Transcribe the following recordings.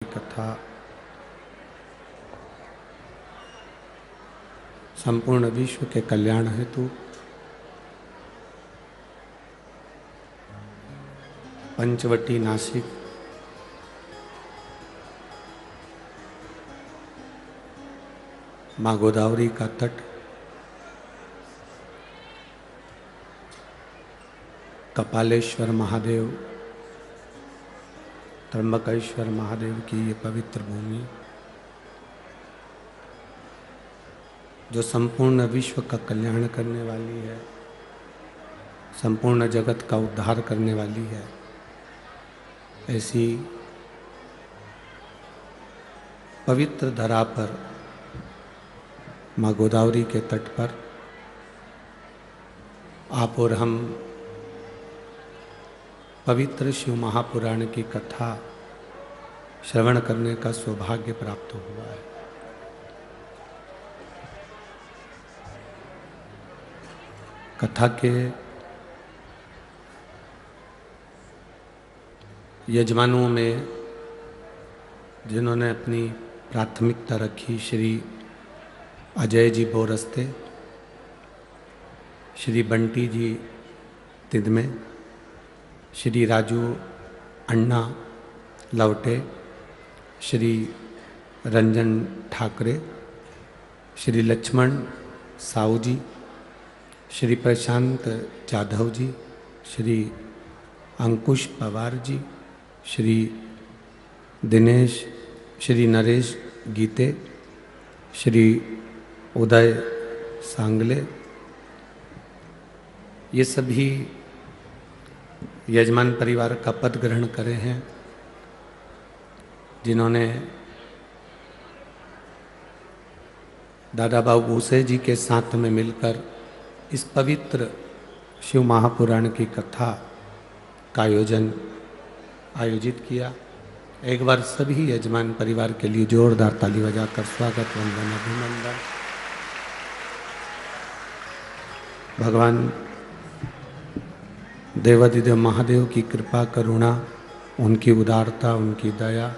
कथा संपूर्ण विश्व के कल्याण हेतु पंचवटी नासिक माँ गोदावरी का तट कपालेश्वर महादेव त्र्यंबकेश्वर महादेव की ये पवित्र भूमि जो संपूर्ण विश्व का कल्याण करने वाली है, संपूर्ण जगत का उद्धार करने वाली है, ऐसी पवित्र धरा पर माँ गोदावरी के तट पर आप और हम पवित्र शिव महापुराण की कथा श्रवण करने का सौभाग्य प्राप्त हुआ है। कथा के यजमानों में जिन्होंने अपनी प्राथमिकता रखी, श्री अजय जी बोरस्ते, श्री बंटी जी तिदमे, श्री राजू अन्ना लवटे, श्री रंजन ठाकरे, श्री लक्ष्मण साहू जी, श्री प्रशांत जाधव जी, श्री अंकुश पवार जी, श्री दिनेश, श्री नरेश गीते, श्री उदय सांगले, ये सभी यजमान परिवार का पद ग्रहण करे हैं, जिन्होंने दादा बाबू भूसे जी के साथ में मिलकर इस पवित्र शिव महापुराण की कथा का आयोजित किया। एक बार सभी यजमान परिवार के लिए जोरदार ताली बजाकर स्वागत वंदन अभिनंदन। भगवान देवाधिदेव महादेव की कृपा करुणा, उनकी उदारता, उनकी दया,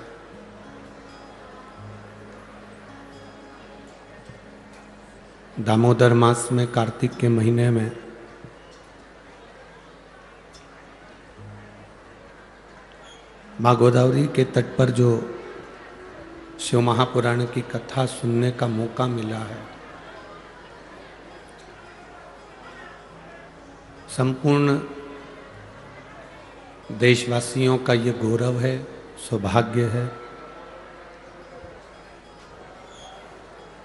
दामोदर मास में कार्तिक के महीने में माँ गोदावरी के तट पर जो शिव महापुराण की कथा सुनने का मौका मिला है, संपूर्ण देशवासियों का ये गौरव है, सौभाग्य है।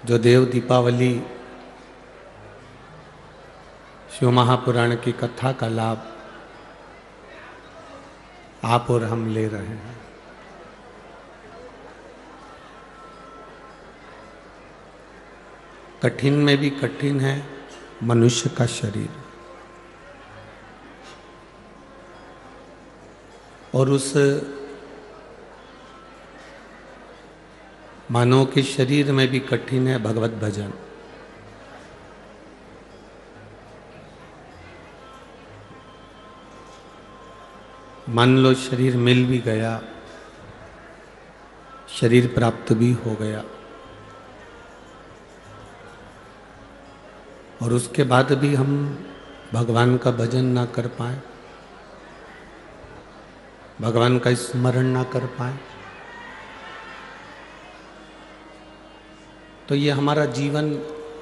जो देव दीपावली शिव महापुराण की कथा का लाभ आप और हम ले रहे हैं। कठिन में भी कठिन है मनुष्य का शरीर, और उस मानव के शरीर में भी कठिन है भगवत भजन। मान लो शरीर मिल भी गया, शरीर प्राप्त भी हो गया, और उसके बाद भी हम भगवान का भजन ना कर पाए, भगवान का स्मरण ना कर पाए, तो ये हमारा जीवन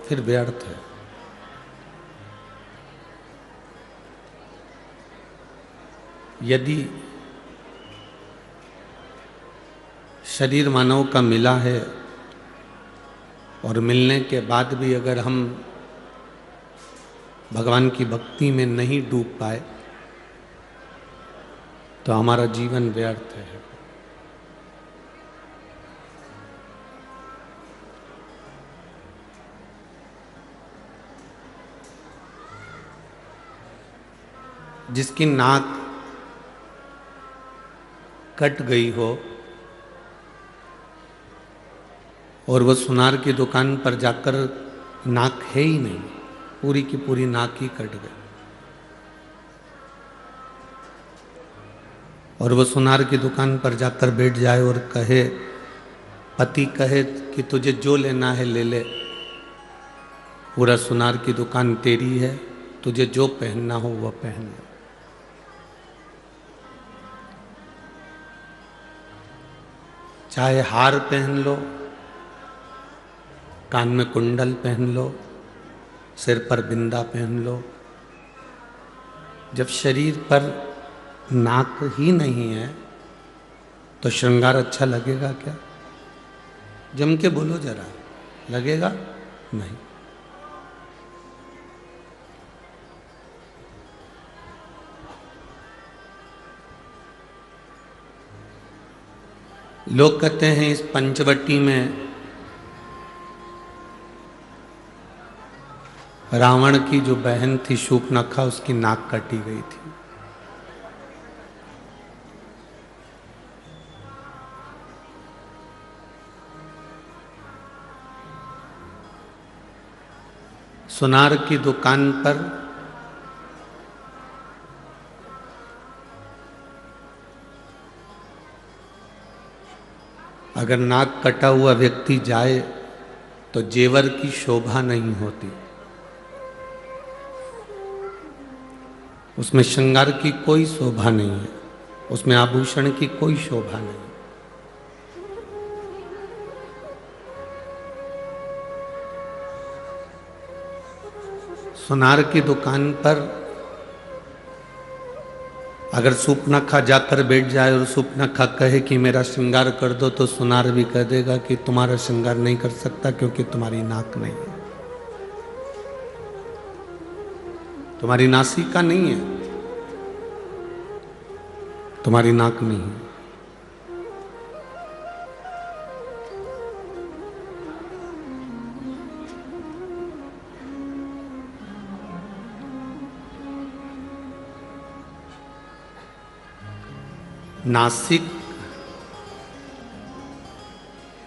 फिर व्यर्थ है। यदि शरीर मानव का मिला है और मिलने के बाद भी अगर हम भगवान की भक्ति में नहीं डूब पाए तो हमारा जीवन व्यर्थ है। जिसकी नाक कट गई हो और वो सुनार की दुकान पर जाकर नाक है ही नहीं, पूरी की पूरी नाक ही कट गई, और वो सुनार की दुकान पर जाकर बैठ जाए और कहे पति कहे कि तुझे जो लेना है ले ले, पूरा सुनार की दुकान तेरी है, तुझे जो पहनना हो वह पहन ले। चाहे हार पहन लो, कान में कुंडल पहन लो, सिर पर बिंदा पहन लो, जब शरीर पर नाक ही नहीं है तो श्रृंगार अच्छा लगेगा क्या? जम के बोलो जरा, लगेगा नहीं। लोग कहते हैं इस पंचवटी में रावण की जो बहन थी शूर्पणखा, उसकी नाक काटी गई थी। सुनार की दुकान पर अगर नाक कटा हुआ व्यक्ति जाए तो जेवर की शोभा नहीं होती, उसमें श्रृंगार की कोई शोभा नहीं है, उसमें आभूषण की कोई शोभा नहीं। सुनार की दुकान पर अगर शूर्पणखा जाकर बैठ जाए और शूर्पणखा कहे कि मेरा श्रृंगार कर दो, तो सुनार भी कह देगा कि तुम्हारा श्रृंगार नहीं कर सकता क्योंकि तुम्हारी नाक नहीं है, तुम्हारी नासिका नहीं है, तुम्हारी नाक नहीं है। नासिक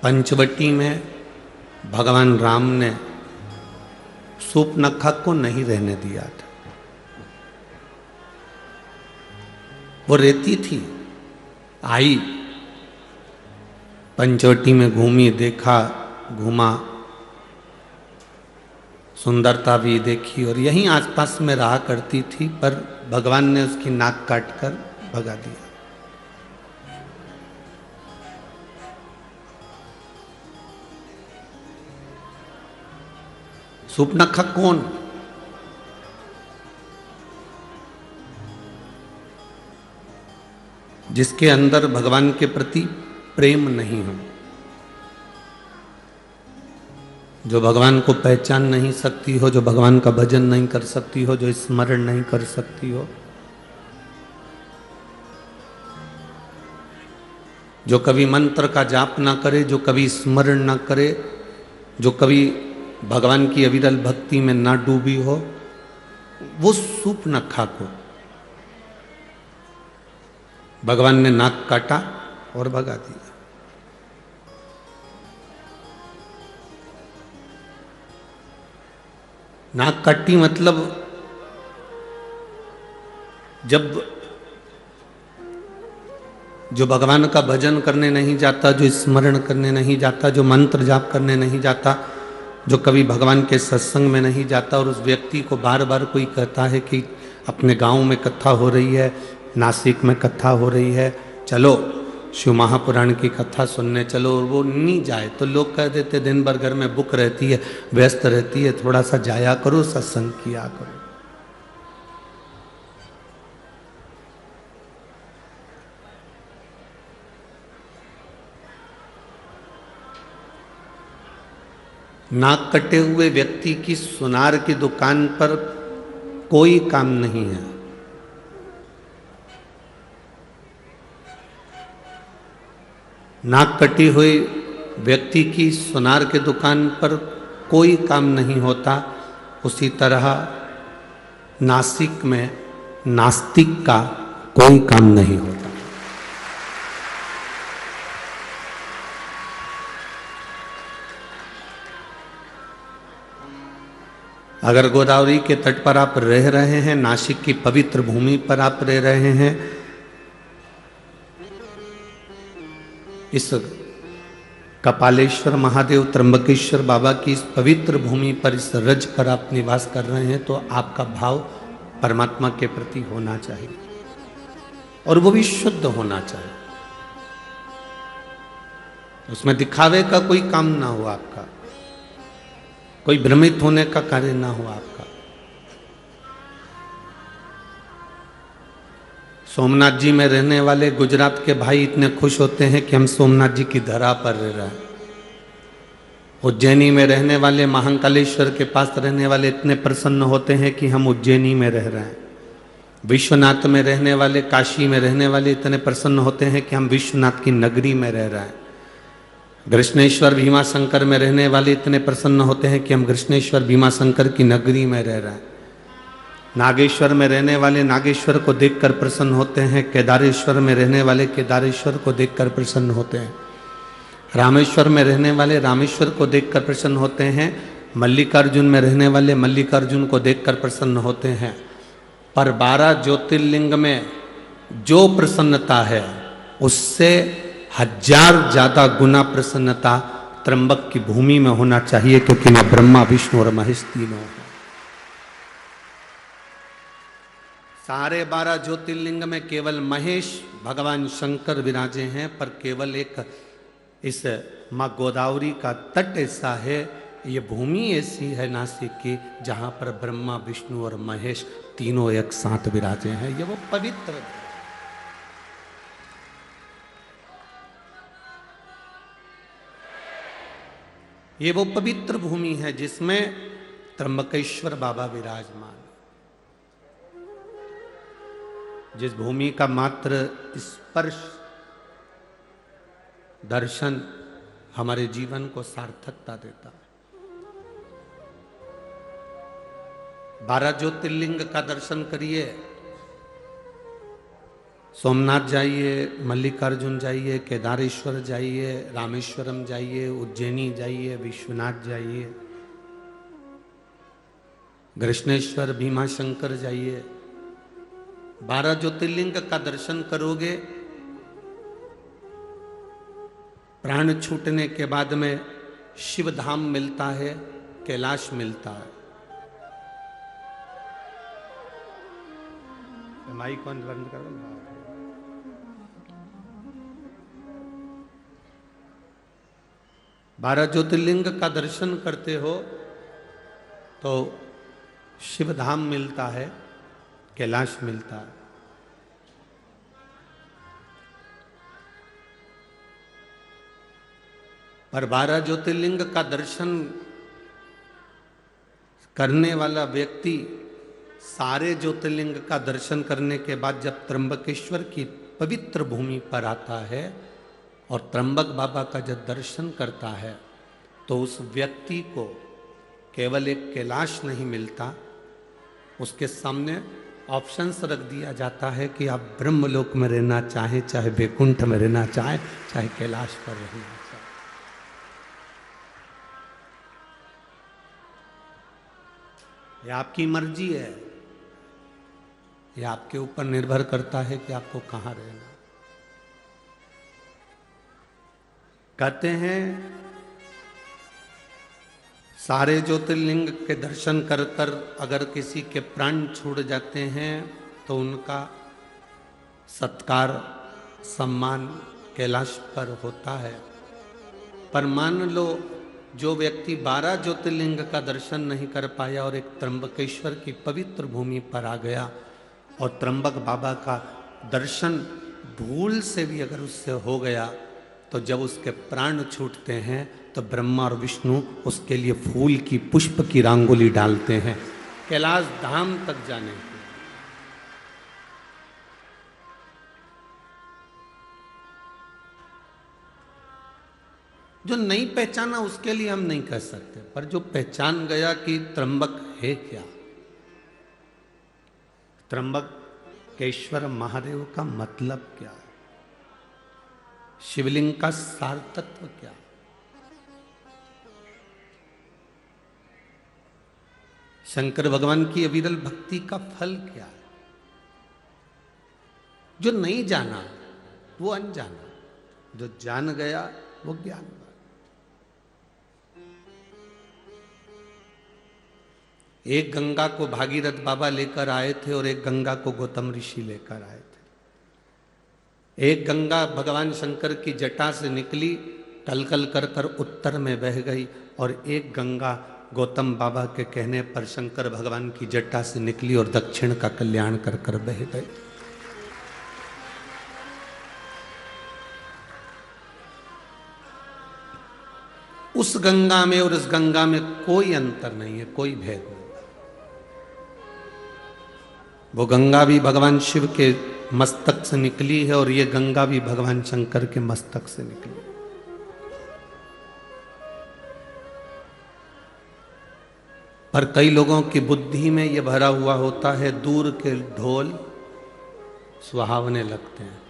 पंचवटी में भगवान राम ने शूर्पणखा को नहीं रहने दिया था। वो रहती थी, आई पंचवटी में, घूमी, देखा, घूमा, सुंदरता भी देखी और यहीं आसपास में रहा करती थी, पर भगवान ने उसकी नाक काटकर भगा दिया। शूर्पणखा कौन? जिसके अंदर भगवान के प्रति प्रेम नहीं हो, जो भगवान को पहचान नहीं सकती हो, जो भगवान का भजन नहीं कर सकती हो, जो स्मरण नहीं कर सकती हो, जो कभी मंत्र का जाप ना करे, जो कभी स्मरण ना करे, जो कभी भगवान की अविरल भक्ति में ना डूबी हो, वो शूर्पणखा को भगवान ने नाक काटा और भगा दिया। नाक काटी मतलब जब जो भगवान का भजन करने नहीं जाता, जो स्मरण करने नहीं जाता, जो मंत्र जाप करने नहीं जाता, जो कभी भगवान के सत्संग में नहीं जाता, और उस व्यक्ति को बार बार कोई कहता है कि अपने गांव में कथा हो रही है, नासिक में कथा हो रही है, चलो शिव महापुराण की कथा सुनने चलो, और वो नहीं जाए तो लोग कह देते दिन भर घर में बुक रहती है, व्यस्त रहती है, थोड़ा सा जाया करो, सत्संग किया करो। नाक कटे हुए व्यक्ति की सुनार की दुकान पर कोई काम नहीं है। नाक कटी हुई व्यक्ति की सुनार के दुकान पर कोई काम नहीं होता। उसी तरह नासिक में नास्तिक का कोई काम नहीं होता। अगर गोदावरी के तट पर आप रह रहे हैं, नासिक की पवित्र भूमि पर आप रह रहे हैं, इस कपालेश्वर महादेव त्र्यंबकेश्वर बाबा की इस पवित्र भूमि पर, इस रज पर आप निवास कर रहे हैं, तो आपका भाव परमात्मा के प्रति होना चाहिए और वो भी शुद्ध होना चाहिए। उसमें दिखावे का कोई काम ना हो आपका, कोई भ्रमित होने का कार्य ना हो आपका। सोमनाथ जी में रहने वाले गुजरात के भाई इतने खुश होते हैं कि हम सोमनाथ जी की धरा पर रह रहे हैं। उज्जैनी में रहने वाले महाकालेश्वर के पास रहने वाले इतने प्रसन्न होते हैं कि हम उज्जैनी में रह रहे हैं। विश्वनाथ में रहने वाले, काशी में रहने वाले इतने प्रसन्न होते हैं कि हम विश्वनाथ की नगरी में रह रहे हैं। कृष्णेश्वर भीमाशंकर में रहने वाले इतने प्रसन्न होते हैं कि हम कृष्णेश्वर भीमाशंकर की नगरी में रह रहे हैं। नागेश्वर में रहने वाले नागेश्वर को देखकर प्रसन्न होते हैं। केदारेश्वर में रहने वाले केदारेश्वर को देखकर प्रसन्न होते हैं। रामेश्वर में रहने वाले रामेश्वर को देखकर प्रसन्न होते हैं। मल्लिकार्जुन में रहने वाले मल्लिकार्जुन को देखकर प्रसन्न होते हैं। पर 12 ज्योतिर्लिंग में जो प्रसन्नता है उससे 1000 ज्यादा गुना प्रसन्नता त्र्यंबक की भूमि में होना चाहिए, क्योंकि मैं ब्रह्मा विष्णु और महेश तीनों हैं। सारे 12 ज्योतिर्लिंग में केवल महेश भगवान शंकर विराजे हैं, पर केवल एक इस माँ गोदावरी का तट ऐसा है, ये भूमि ऐसी है नासिक की, जहां पर ब्रह्मा विष्णु और महेश तीनों एक साथ विराजे हैं। ये वो पवित्र, ये वो पवित्र भूमि है जिसमें त्र्यंबकेश्वर बाबा विराजमान। जिस भूमि का मात्र स्पर्श, दर्शन हमारे जीवन को सार्थकता देता है। 12 ज्योतिर्लिंग का दर्शन करिए, सोमनाथ जाइए, मल्लिकार्जुन जाइए, केदारेश्वर जाइए, रामेश्वरम जाइए, उज्जैनी जाइए, विश्वनाथ जाइए, कृष्णेश्वर भीमाशंकर जाइए। 12 ज्योतिर्लिंग का दर्शन करोगे, प्राण छूटने के बाद में शिव धाम मिलता है, कैलाश मिलता है। माइक कौन बंद कर? 12 ज्योतिर्लिंग का दर्शन करते हो तो शिव धाम मिलता है, कैलाश मिलता है। पर 12 ज्योतिर्लिंग का दर्शन करने वाला व्यक्ति सारे ज्योतिर्लिंग का दर्शन करने के बाद जब त्र्यंबकेश्वर की पवित्र भूमि पर आता है और त्र्यंबक बाबा का जब दर्शन करता है, तो उस व्यक्ति को केवल एक कैलाश नहीं मिलता, उसके सामने ऑप्शंस रख दिया जाता है कि आप ब्रह्मलोक में रहना चाहें, चाहे वैकुंठ में रहना चाहें, चाहे कैलाश पर रहना चाहें। ये आपकी मर्जी है, ये आपके ऊपर निर्भर करता है कि आपको कहाँ रहना। कहते हैं सारे ज्योतिर्लिंग के दर्शन कर कर अगर किसी के प्राण छूट जाते हैं तो उनका सत्कार सम्मान कैलाश पर होता है। पर मान लो जो व्यक्ति 12 ज्योतिर्लिंग का दर्शन नहीं कर पाया और एक त्र्यंबकेश्वर की पवित्र भूमि पर आ गया और त्र्यंबक बाबा का दर्शन भूल से भी अगर उससे हो गया, तो जब उसके प्राण छूटते हैं तो ब्रह्मा और विष्णु उसके लिए फूल की, पुष्प की रंगोली डालते हैं कैलाश धाम तक जाने के। जो नहीं पहचाना उसके लिए हम नहीं कह सकते, पर जो पहचान गया कि त्र्यंबक है क्या, त्र्यंबकेश्वर महादेव का मतलब क्या है, शिवलिंग का सार तत्व क्या, शंकर भगवान की अविरल भक्ति का फल क्या है। जो नहीं जाना वो अनजाना, जो जान गया वो ज्ञान। एक गंगा को भागीरथ बाबा लेकर आए थे और एक गंगा को गौतम ऋषि लेकर आए थे। एक गंगा भगवान शंकर की जटा से निकली, कलकल कर कर उत्तर में बह गई, और एक गंगा गौतम बाबा के कहने पर शंकर भगवान की जटा से निकली और दक्षिण का कल्याण कर कर बह गई। उस गंगा में और इस गंगा में कोई अंतर नहीं है, कोई भेद नहीं। वो गंगा भी भगवान शिव के मस्तक से निकली है और ये गंगा भी भगवान शंकर के मस्तक से निकली। पर कई लोगों की बुद्धि में ये भरा हुआ होता है, दूर के ढोल सुहावने लगते हैं।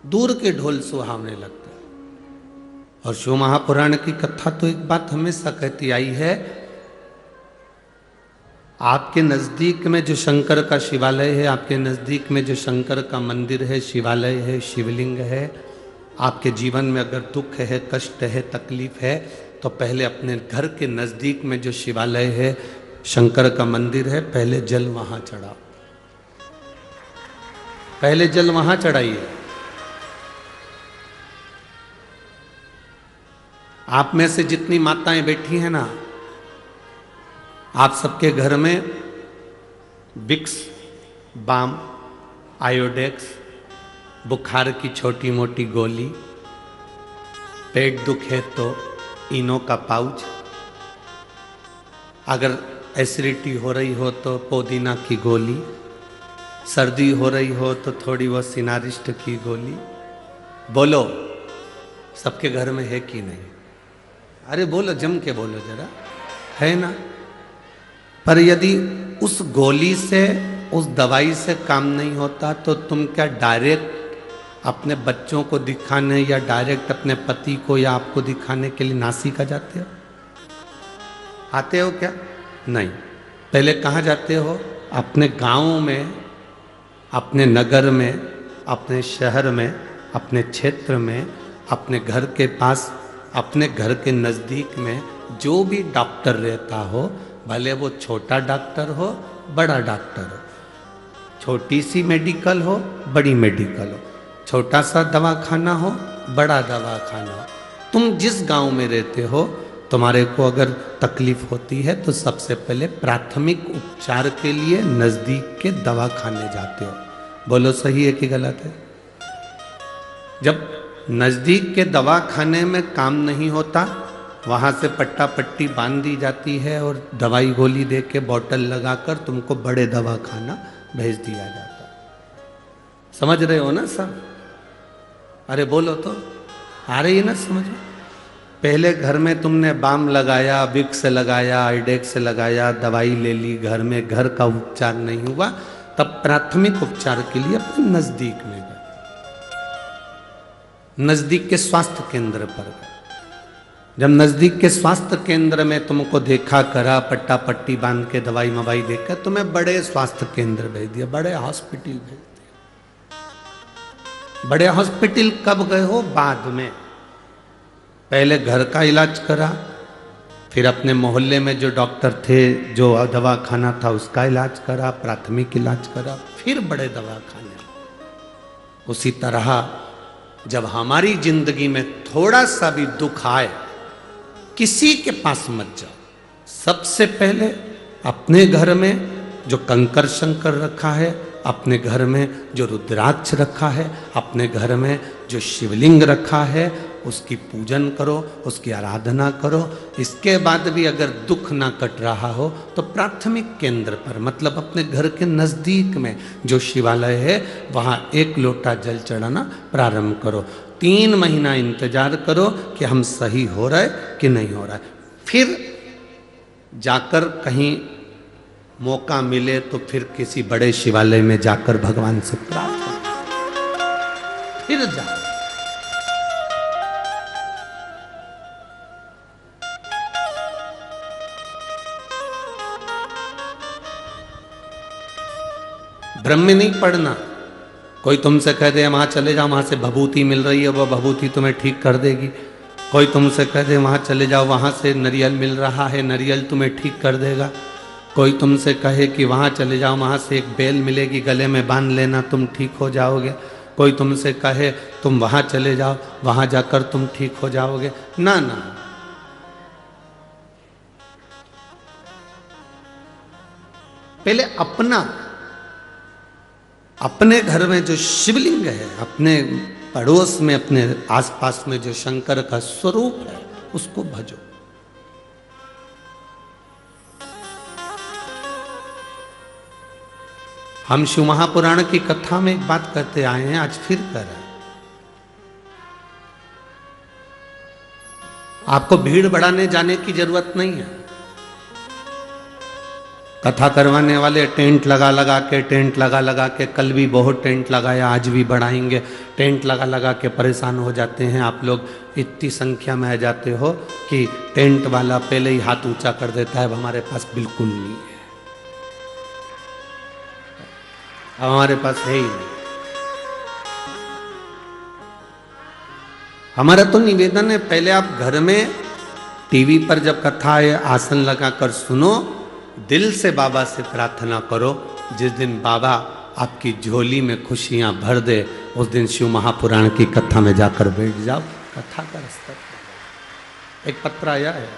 दूर के ढोल सुहावने लगते हैं। और शिव महापुराण की कथा तो एक बात हमेशा कहती आई है, आपके नजदीक में जो शंकर का शिवालय है, आपके नजदीक में जो शंकर का मंदिर है, शिवालय है, शिवलिंग है, आपके जीवन में अगर दुख है, कष्ट है, तकलीफ है, तो पहले अपने घर के नजदीक में जो शिवालय है, शंकर का मंदिर है, पहले जल वहां चढ़ाओ। पहले जल वहां चढ़ाइए। आप में से जितनी माताएं बैठी हैं ना, आप सबके घर में विक्स, बाम, आयोडेक्स, बुखार की छोटी मोटी गोली, पेट दुखे तो इनो का पाउच, अगर एसिडिटी हो रही हो तो पुदीना की गोली, सर्दी हो रही हो तो थोड़ी वो सिनारिस्ट की गोली। बोलो, सबके घर में है कि नहीं? अरे बोलो, जम के बोलो जरा, है ना? पर यदि उस गोली से, उस दवाई से काम नहीं होता तो तुम क्या डायरेक्ट अपने बच्चों को दिखाने या डायरेक्ट अपने पति को या आपको दिखाने के लिए नासिका जाते हो? आते हो क्या? नहीं। पहले कहाँ जाते हो? अपने गांव में, अपने नगर में, अपने शहर में, अपने क्षेत्र में, अपने घर के पास, अपने घर के नज़दीक में जो भी डॉक्टर रहता हो, भले वो छोटा डॉक्टर हो, बड़ा डॉक्टर हो, छोटी सी मेडिकल हो, बड़ी मेडिकल हो, छोटा सा दवाखाना हो, बड़ा दवाखाना हो, तुम जिस गांव में रहते हो, तुम्हारे को अगर तकलीफ होती है तो सबसे पहले प्राथमिक उपचार के लिए नज़दीक के दवाखाने जाते हो। बोलो, सही है कि गलत है? जब नज़दीक के दवाखाने में काम नहीं होता, वहाँ से पट्टा पट्टी बांध दी जाती है और दवाई गोली दे के बोतल लगाकर तुमको बड़े दवाखाना भेज दिया जाता है। समझ रहे हो ना सब? अरे बोलो तो, आ रही है ना समझ? पहले घर में तुमने बाम लगाया, विक्स लगाया, आइडेक्स लगाया, दवाई ले ली, घर में घर का उपचार नहीं हुआ, तब प्राथमिक उपचार के लिए अपने नज़दीक में गए, नज़दीक के स्वास्थ्य केंद्र पर गए। जब नज़दीक के स्वास्थ्य केंद्र में तुमको देखा करा, पट्टा पट्टी बांध के दवाई मवाई देकर तुम्हें बड़े स्वास्थ्य केंद्र भेज दिया, बड़े हॉस्पिटल भेज दिया। बड़े हॉस्पिटल कब गए हो? बाद में। पहले घर का इलाज करा, फिर अपने मोहल्ले में जो डॉक्टर थे, जो दवाखाना था, उसका इलाज करा, प्राथमिक इलाज करा, फिर बड़े दवाखाने। उसी तरह जब हमारी जिंदगी में थोड़ा सा भी दुख आए, किसी के पास मत जाओ, सबसे पहले अपने घर में जो कंकर शंकर रखा है, अपने घर में जो रुद्राक्ष रखा है, अपने घर में जो शिवलिंग रखा है, उसकी पूजन करो, उसकी आराधना करो। इसके बाद भी अगर दुख ना कट रहा हो तो प्राथमिक केंद्र पर, मतलब अपने घर के नज़दीक में जो शिवालय है, वहाँ 1 लोटा जल चढ़ाना प्रारंभ करो। 3 महीना इंतजार करो कि हम सही हो रहा है कि नहीं हो रहा है। फिर जाकर कहीं मौका मिले तो फिर किसी बड़े शिवालय में जाकर भगवान से प्रार्थना, फिर जा। भ्रम में नहीं पड़ना। कोई तुमसे कह दे वहां चले जाओ, वहां से भभूति मिल रही है, वह भभूति तुम्हें ठीक कर देगी, कोई तुमसे कह दे वहाँ चले जाओ, वहाँ से नारियल मिल रहा है, नारियल तुम्हें ठीक कर देगा। कोई तुमसे कहे कि वहाँ चले जाओ, वहाँ से एक बेल मिलेगी, गले में बांध लेना, तुम ठीक हो जाओगे। कोई तुमसे कहे तुम वहाँ चले जाओ, वहाँ जाकर तुम ठीक हो जाओगे। ना ना, पहले अपने घर में जो शिवलिंग है, अपने पड़ोस में, अपने आसपास में जो शंकर का स्वरूप है, उसको भजो। हम शिव महापुराण की कथा में एक बात करते आए हैं, आज फिर कर रहे हैं। आपको भीड़ बढ़ाने जाने की जरूरत नहीं है। कथा करवाने वाले टेंट लगा लगा के कल भी बहुत टेंट लगाया, आज भी बढ़ाएंगे। टेंट लगा के परेशान हो जाते हैं आप लोग, इतनी संख्या में आ जाते हो कि टेंट वाला पहले ही हाथ ऊंचा कर देता है, अब हमारे पास बिल्कुल नहीं है, हमारे पास है ही नहीं। हमारा तो निवेदन है, पहले आप घर में टीवी पर जब कथा है आसन लगाकर सुनो, दिल से बाबा से प्रार्थना करो। जिस दिन बाबा आपकी झोली में खुशियां भर दे, उस दिन शिव महापुराण की कथा में जाकर बैठ जाओ, कथा का स्तर। एक पत्र आया है,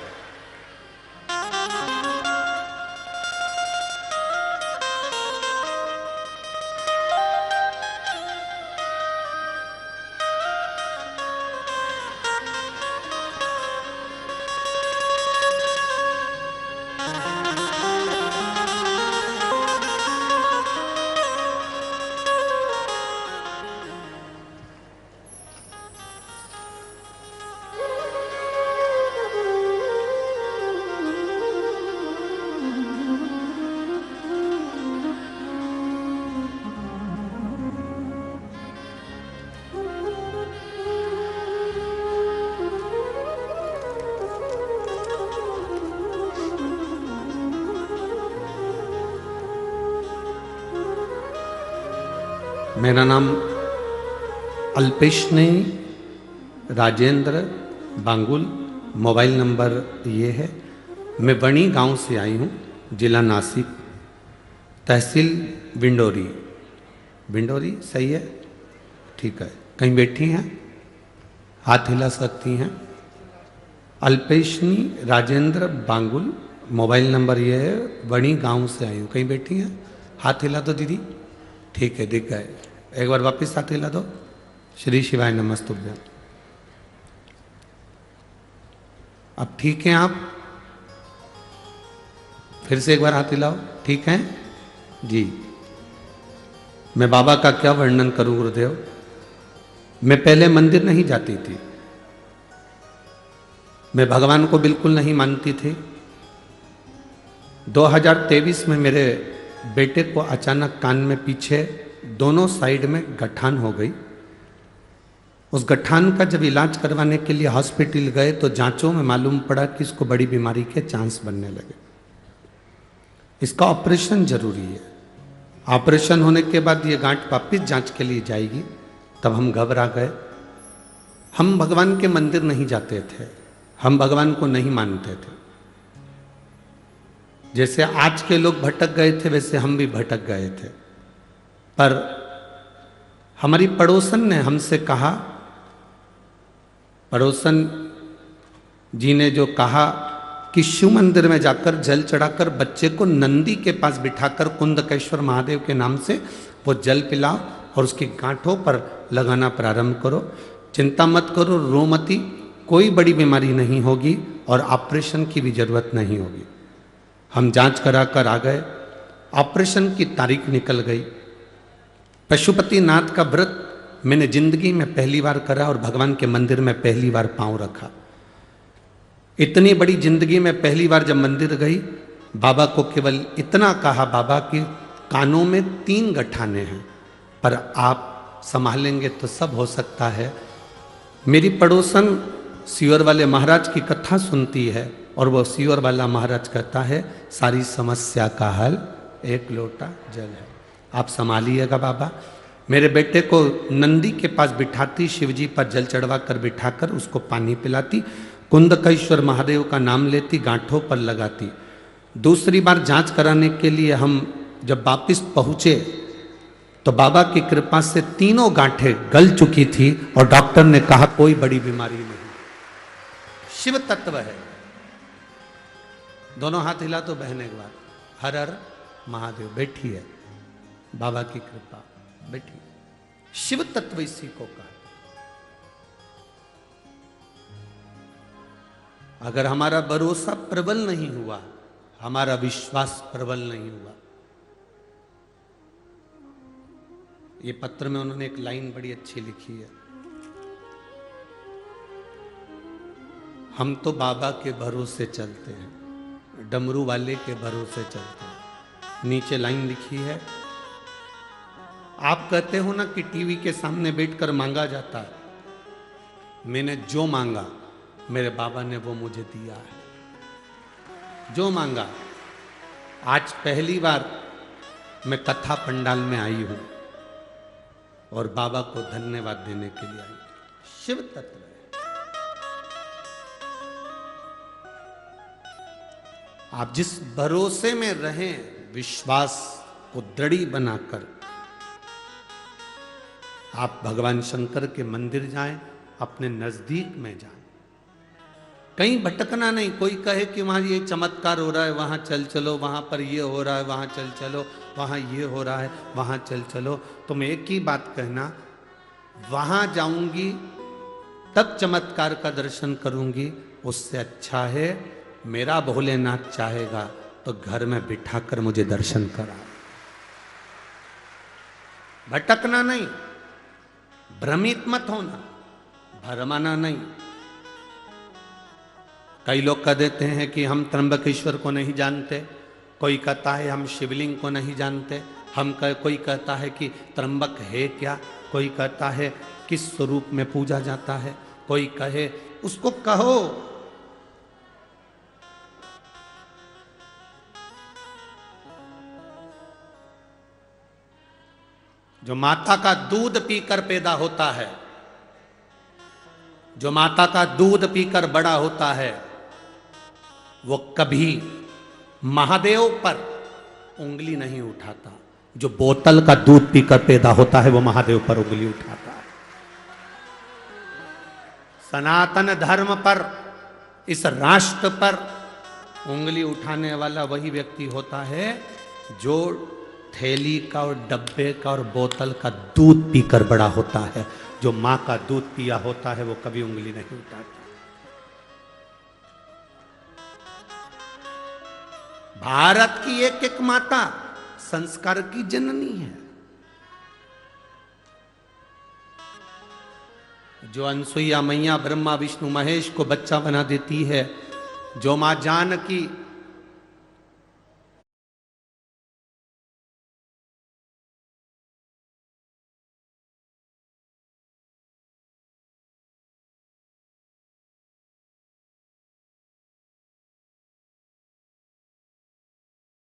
मेरा नाम अल्पेश राजेंद्र बांगुल, मोबाइल नंबर ये है। मैं बणी गांव से आई हूँ, जिला नासिक, तहसील विंडोरी। विंडोरी सही है? ठीक है। कहीं बैठी हैं? हाथ हिला सकती हैं। अल्पेशनी राजेंद्र बांगुल, मोबाइल नंबर ये है, बणी गांव से आई हूँ। कहीं बैठी हैं? हाथ हिला दो दीदी। ठीक है, दिख गए। एक बार वापस हाथ हिला दो। श्री शिवाय नमस्तुभ्यं। अब ठीक हैं आप? फिर से एक बार हाथ हिलाओ। ठीक हैं जी। मैं बाबा का क्या वर्णन करूं गुरुदेव। मैं पहले मंदिर नहीं जाती थी, मैं भगवान को बिल्कुल नहीं मानती थी। 2023 में मेरे बेटे को अचानक कान में पीछे दोनों साइड में गठान हो गई। उस गठान का जब इलाज करवाने के लिए हॉस्पिटल गए तो जांचों में मालूम पड़ा कि इसको बड़ी बीमारी के चांस बनने लगे। इसका ऑपरेशन जरूरी है। ऑपरेशन होने के बाद ये गांठ वापिस जांच के लिए जाएगी। तब हम घबरा गए। हम भगवान के मंदिर नहीं जाते थे, हम भगवान को नहीं मानते थे। जैसे आज के लोग भटक गए थे वैसे हम भी भटक गए थे। पर हमारी पड़ोसन ने हमसे कहा, पड़ोसन जी ने जो कहा कि शिव मंदिर में जाकर जल चढ़ाकर बच्चे को नंदी के पास बिठाकर कुंदकेश्वर महादेव के नाम से वो जल पिलाओ और उसकी गांठों पर लगाना प्रारंभ करो। चिंता मत करो, रो मती, कोई बड़ी बीमारी नहीं होगी और ऑपरेशन की भी जरूरत नहीं होगी। हम जांच करा कर आ गए। ऑपरेशन की तारीख निकल गई। पशुपतिनाथ का व्रत मैंने जिंदगी में पहली बार करा और भगवान के मंदिर में पहली बार पांव रखा। इतनी बड़ी जिंदगी में पहली बार जब मंदिर गई, बाबा को केवल इतना कहा, बाबा के कानों में 3 गठाने हैं, पर आप संभालेंगे तो सब हो सकता है। मेरी पड़ोसन सीवर वाले महाराज की कथा सुनती है और वो सीवर वाला महाराज कहता है सारी समस्या का हल एक लोटा जल है। आप संभालिएगा बाबा। मेरे बेटे को नंदी के पास बिठाती, शिवजी पर जल चढ़वा कर बिठाकर उसको पानी पिलाती, कुंदकेश्वर महादेव का नाम लेती, गांठों पर लगाती। दूसरी बार जांच कराने के लिए हम जब वापिस पहुंचे तो बाबा की कृपा से तीनों गांठें गल चुकी थी और डॉक्टर ने कहा कोई बड़ी बीमारी नहीं, शिव तत्व है। दोनों हाथ हिला तो बहने के बाद हर हर महादेव। बैठी है, बाबा की कृपा, बैठी। शिव तत्व इसी को कहा। अगर हमारा भरोसा प्रबल नहीं हुआ, हमारा विश्वास प्रबल नहीं हुआ। ये पत्र में उन्होंने एक लाइन बड़ी अच्छी लिखी है, हम तो बाबा के भरोसे चलते हैं, डमरू वाले के भरोसे चलते हैं। नीचे लाइन लिखी है, आप कहते हो ना कि टीवी के सामने बैठकर मांगा जाता है, मैंने जो मांगा मेरे बाबा ने वो मुझे दिया है। जो मांगा, आज पहली बार मैं कथा पंडाल में आई हूं और बाबा को धन्यवाद देने के लिए आई। शिव तत्व है। आप जिस भरोसे में रहें, विश्वास को दृढ़ी बनाकर आप भगवान शंकर के मंदिर जाएं, अपने नजदीक में जाएं, कहीं भटकना नहीं। कोई कहे कि वहां ये चमत्कार हो रहा है, वहां चल चलो, वहां पर ये हो रहा है, वहां चल चलो, वहां ये हो रहा है, वहां चल चलो। तुम एक ही बात कहना, वहां जाऊंगी तब चमत्कार का दर्शन करूंगी, उससे अच्छा है मेरा भोलेनाथ चाहेगा तो घर में बिठाकर मुझे दर्शन करा। भटकना नहीं, भ्रमित मत होना, भरमाना नहीं। कई लोग कह देते हैं कि हम त्र्यंबकेश्वर को नहीं जानते, कोई कहता है हम शिवलिंग को नहीं जानते, कोई कहता है कि त्र्यंबक है क्या, कोई कहता है किस स्वरूप में पूजा जाता है, कोई कहे, उसको कहो। जो माता का दूध पीकर पैदा होता है, जो माता का दूध पीकर बड़ा होता है, वो कभी महादेव पर उंगली नहीं उठाता। जो बोतल का दूध पीकर पैदा होता है वो महादेव पर उंगली उठाता है। सनातन धर्म पर, इस राष्ट्र पर उंगली उठाने वाला वही व्यक्ति होता है जो थैली का और डब्बे का और बोतल का दूध पीकर बड़ा होता है। जो मां का दूध पिया होता है वो कभी उंगली नहीं उठाता। भारत की एक एक माता संस्कार की जननी है। जो अनसुईया मैया ब्रह्मा विष्णु महेश को बच्चा बना देती है, जो मां जानकी